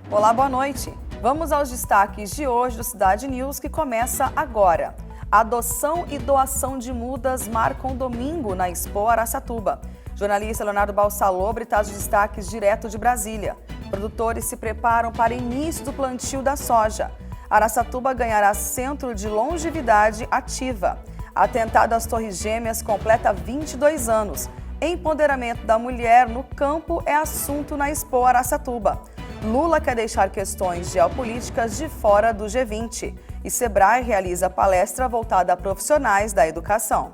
Olá, boa noite. Vamos aos destaques de hoje do Cidade News, que começa agora. Adoção e doação de mudas marcam domingo na Expo Araçatuba. Jornalista Leonardo Balsalobre traz os destaques direto de Brasília. Produtores se preparam para início do plantio da soja. Araçatuba ganhará Centro de Longevidade Ativa. Atentado às Torres Gêmeas completa 22 anos. Empoderamento da mulher no campo é assunto na Expo Araçatuba. Lula quer deixar questões geopolíticas de fora do G20. E Sebrae realiza palestra voltada a profissionais da educação.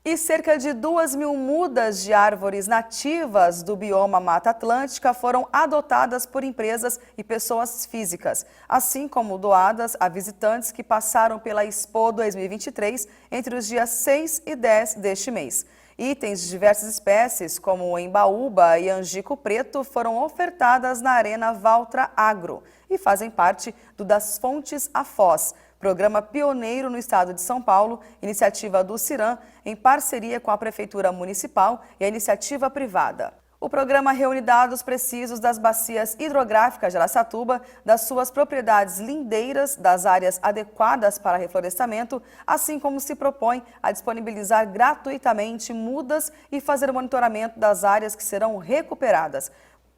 E cerca de 2.000 mudas de árvores nativas do bioma Mata Atlântica foram adotadas por empresas e pessoas físicas, assim como doadas a visitantes que passaram pela Expo 2023 entre os dias 6 e 10 deste mês. Itens de diversas espécies, como o embaúba e angico preto, foram ofertadas na Arena Valtra Agro e fazem parte do Das Fontes à Foz, programa pioneiro no estado de São Paulo, iniciativa do Ciram, em parceria com a Prefeitura Municipal e a iniciativa privada. O programa reúne dados precisos das bacias hidrográficas de Araçatuba, das suas propriedades lindeiras, das áreas adequadas para reflorestamento, assim como se propõe a disponibilizar gratuitamente mudas e fazer o monitoramento das áreas que serão recuperadas.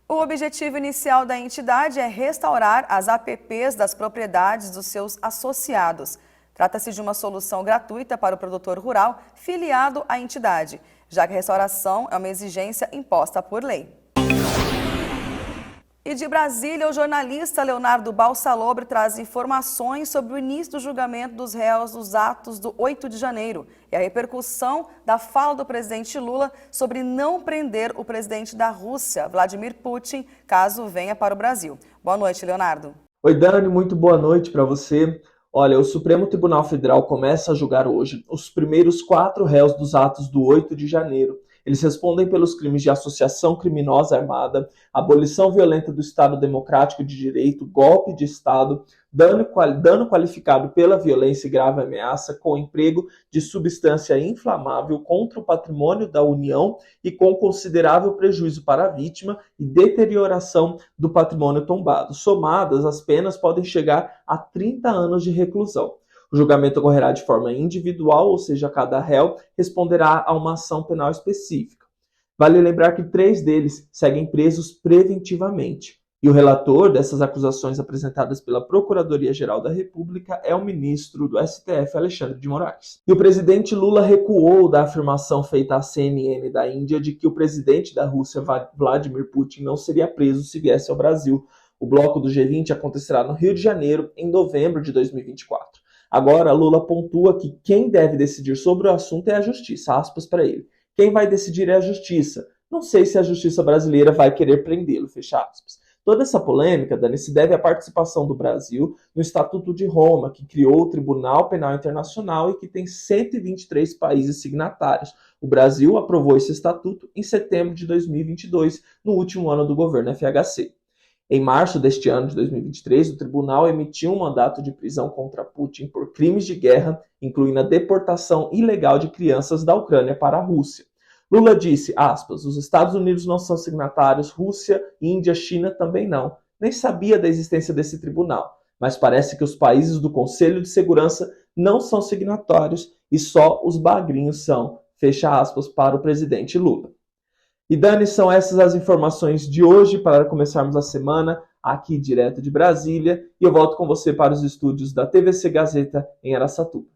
O objetivo inicial da entidade é restaurar as APPs das propriedades dos seus associados. Trata-se de uma solução gratuita para o produtor rural filiado à entidade, já que a restauração é uma exigência imposta por lei. E de Brasília, o jornalista Leonardo Balsalobre traz informações sobre o início do julgamento dos réus dos atos do 8 de janeiro e a repercussão da fala do presidente Lula sobre não prender o presidente da Rússia, Vladimir Putin, caso venha para o Brasil. Boa noite, Leonardo. Oi, Dani, muito boa noite para você. Olha, o Supremo Tribunal Federal começa a julgar hoje os primeiros 4 réus dos atos do 8 de janeiro. Eles respondem pelos crimes de associação criminosa armada, abolição violenta do Estado Democrático de Direito, golpe de Estado, dano qualificado pela violência e grave ameaça, com emprego de substância inflamável contra o patrimônio da União e com considerável prejuízo para a vítima e deterioração do patrimônio tombado. Somadas, as penas podem chegar a 30 anos de reclusão. O julgamento ocorrerá de forma individual, ou seja, cada réu responderá a uma ação penal específica. Vale lembrar que 3 deles seguem presos preventivamente. E o relator dessas acusações apresentadas pela Procuradoria-Geral da República é o ministro do STF, Alexandre de Moraes. E o presidente Lula recuou da afirmação feita à CNN da Índia de que o presidente da Rússia, Vladimir Putin, não seria preso se viesse ao Brasil. O bloco do G20 acontecerá no Rio de Janeiro, em novembro de 2024. Agora, Lula pontua que quem deve decidir sobre o assunto é a justiça, aspas para ele. Quem vai decidir é a justiça. Não sei se a justiça brasileira vai querer prendê-lo, fecha aspas. Toda essa polêmica, Dani, se deve à participação do Brasil no Estatuto de Roma, que criou o Tribunal Penal Internacional e que tem 123 países signatários. O Brasil aprovou esse estatuto em setembro de 2022, no último ano do governo FHC. Em março deste ano de 2023, o tribunal emitiu um mandato de prisão contra Putin por crimes de guerra, incluindo a deportação ilegal de crianças da Ucrânia para a Rússia. Lula disse, aspas, os Estados Unidos não são signatários, Rússia, Índia, China também não. Nem sabia da existência desse tribunal, mas parece que os países do Conselho de Segurança não são signatários e só os bagrinhos são, fecha aspas, para o presidente Lula. E Dani, são essas as informações de hoje para começarmos a semana aqui direto de Brasília. E eu volto com você para os estúdios da TVC Gazeta em Araçatuba.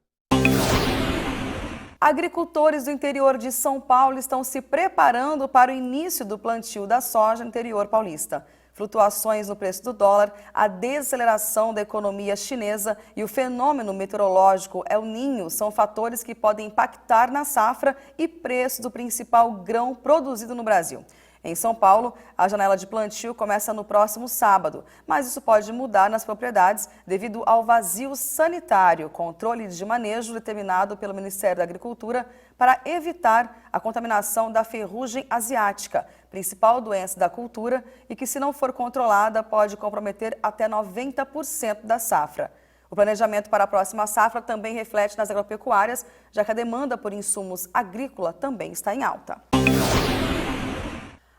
Agricultores do interior de São Paulo estão se preparando para o início do plantio da soja no interior paulista. Flutuações no preço do dólar, a desaceleração da economia chinesa e o fenômeno meteorológico El Niño são fatores que podem impactar na safra e preço do principal grão produzido no Brasil. Em São Paulo, a janela de plantio começa no próximo sábado, mas isso pode mudar nas propriedades devido ao vazio sanitário, controle de manejo determinado pelo Ministério da Agricultura para evitar a contaminação da ferrugem asiática, principal doença da cultura e que, se não for controlada, pode comprometer até 90% da safra. O planejamento para a próxima safra também reflete nas agropecuárias, já que a demanda por insumos agrícola também está em alta.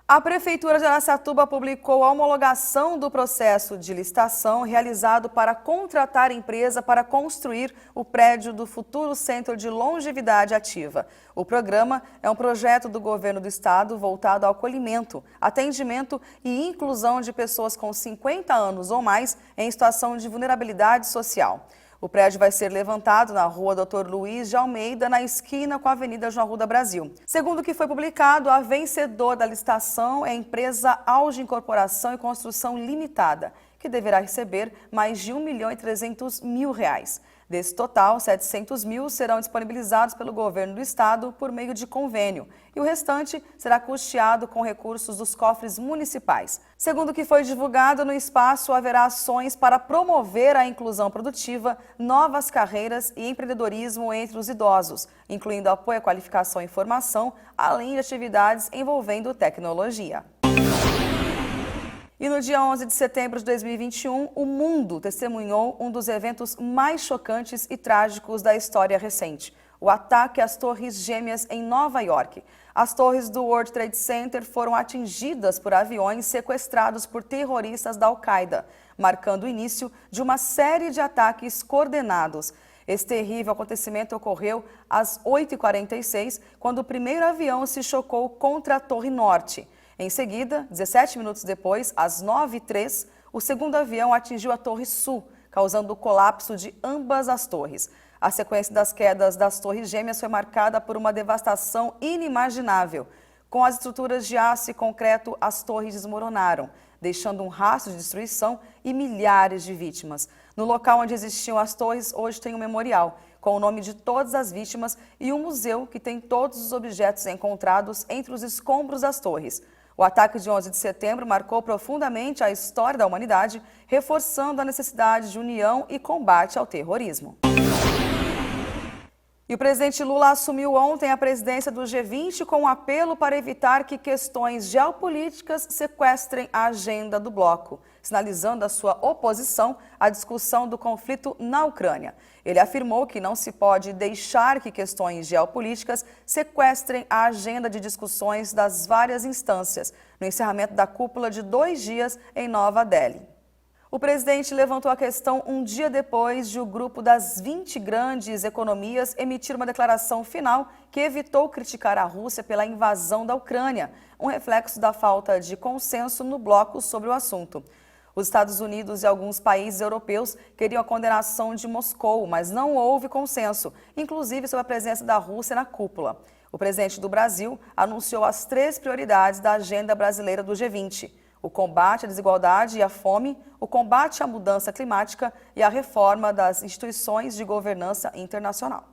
A Prefeitura de Araçatuba publicou a homologação do processo de licitação realizado para contratar empresa para construir o prédio do futuro Centro de Longevidade Ativa. O programa é um projeto do governo do estado voltado ao acolhimento, atendimento e inclusão de pessoas com 50 anos ou mais em situação de vulnerabilidade social. O prédio vai ser levantado na rua Dr. Luiz de Almeida, na esquina com a Avenida João Arruda Brasil. Segundo o que foi publicado, a vencedora da licitação é a empresa Auge Incorporação e Construção Limitada, que deverá receber mais de R$1.300.000. Desse total, 700 mil serão disponibilizados pelo governo do estado por meio de convênio e o restante será custeado com recursos dos cofres municipais. Segundo o que foi divulgado no espaço, haverá ações para promover a inclusão produtiva, novas carreiras e empreendedorismo entre os idosos, incluindo apoio à qualificação e formação, além de atividades envolvendo tecnologia. E no dia 11 de setembro de 2021, o mundo testemunhou um dos eventos mais chocantes e trágicos da história recente: o ataque às Torres Gêmeas em Nova York. As torres do World Trade Center foram atingidas por aviões sequestrados por terroristas da Al-Qaeda, marcando o início de uma série de ataques coordenados. Esse terrível acontecimento ocorreu às 8h46, quando o primeiro avião se chocou contra a Torre Norte. Em seguida, 17 minutos depois, às 9h03, o segundo avião atingiu a Torre Sul, causando o colapso de ambas as torres. A sequência das quedas das Torres Gêmeas foi marcada por uma devastação inimaginável. Com as estruturas de aço e concreto, as torres desmoronaram, deixando um rastro de destruição e milhares de vítimas. No local onde existiam as torres, hoje tem um memorial, com o nome de todas as vítimas e um museu que tem todos os objetos encontrados entre os escombros das torres. O ataque de 11 de setembro marcou profundamente a história da humanidade, reforçando a necessidade de união e combate ao terrorismo. E o presidente Lula assumiu ontem a presidência do G20 com um apelo para evitar que questões geopolíticas sequestrem a agenda do bloco, sinalizando a sua oposição à discussão do conflito na Ucrânia. Ele afirmou que não se pode deixar que questões geopolíticas sequestrem a agenda de discussões das várias instâncias, no encerramento da cúpula de 2 dias em Nova Delhi. O presidente levantou a questão um dia depois de o grupo das 20 grandes economias emitir uma declaração final que evitou criticar a Rússia pela invasão da Ucrânia, um reflexo da falta de consenso no bloco sobre o assunto. Os Estados Unidos e alguns países europeus queriam a condenação de Moscou, mas não houve consenso, inclusive sobre a presença da Rússia na cúpula. O presidente do Brasil anunciou as 3 prioridades da agenda brasileira do G20. O combate à desigualdade e à fome, o combate à mudança climática e a reforma das instituições de governança internacional.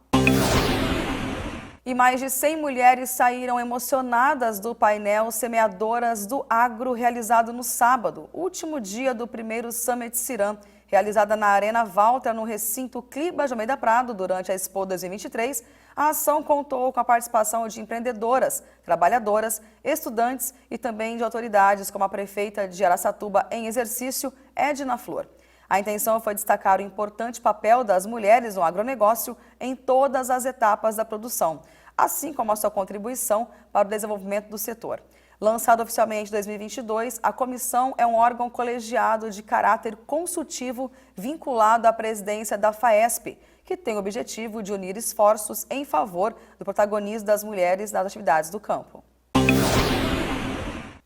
E mais de 100 mulheres saíram emocionadas do painel Semeadoras do Agro, realizado no sábado, último dia do primeiro Summit Ciram, realizada na Arena Walter, no recinto Cliba de Almeida Prado, durante a Expo 2023, a ação contou com a participação de empreendedoras, trabalhadoras, estudantes e também de autoridades como a prefeita de Araçatuba em exercício, Edna Flor. A intenção foi destacar o importante papel das mulheres no agronegócio em todas as etapas da produção, assim como a sua contribuição para o desenvolvimento do setor. Lançado oficialmente em 2022, a comissão é um órgão colegiado de caráter consultivo vinculado à presidência da FAESP, que tem o objetivo de unir esforços em favor do protagonismo das mulheres nas atividades do campo.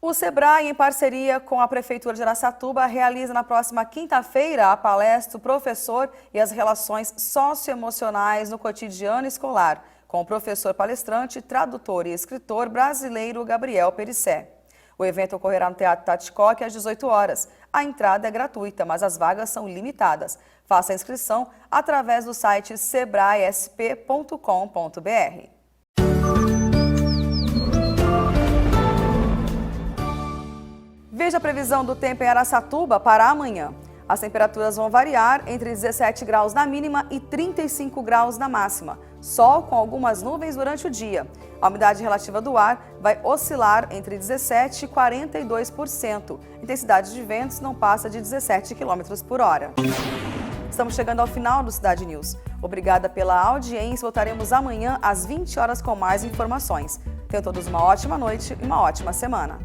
O SEBRAE, em parceria com a Prefeitura de Araçatuba, realiza na próxima quinta-feira a palestra O Professor e as Relações Socioemocionais no Cotidiano Escolar, com o professor palestrante, tradutor e escritor brasileiro Gabriel Perissé. O evento ocorrerá no Teatro Taticoque às 18 horas. A entrada é gratuita, mas as vagas são limitadas. Faça a inscrição através do site sebraesp.com.br. Veja a previsão do tempo em Araçatuba para amanhã. As temperaturas vão variar entre 17 graus na mínima e 35 graus na máxima. Sol com algumas nuvens durante o dia. A umidade relativa do ar vai oscilar entre 17% e 42%. A intensidade de ventos não passa de 17 km por hora. Estamos chegando ao final do Cidade News. Obrigada pela audiência. Voltaremos amanhã às 20 horas com mais informações. Tenham todos uma ótima noite e uma ótima semana.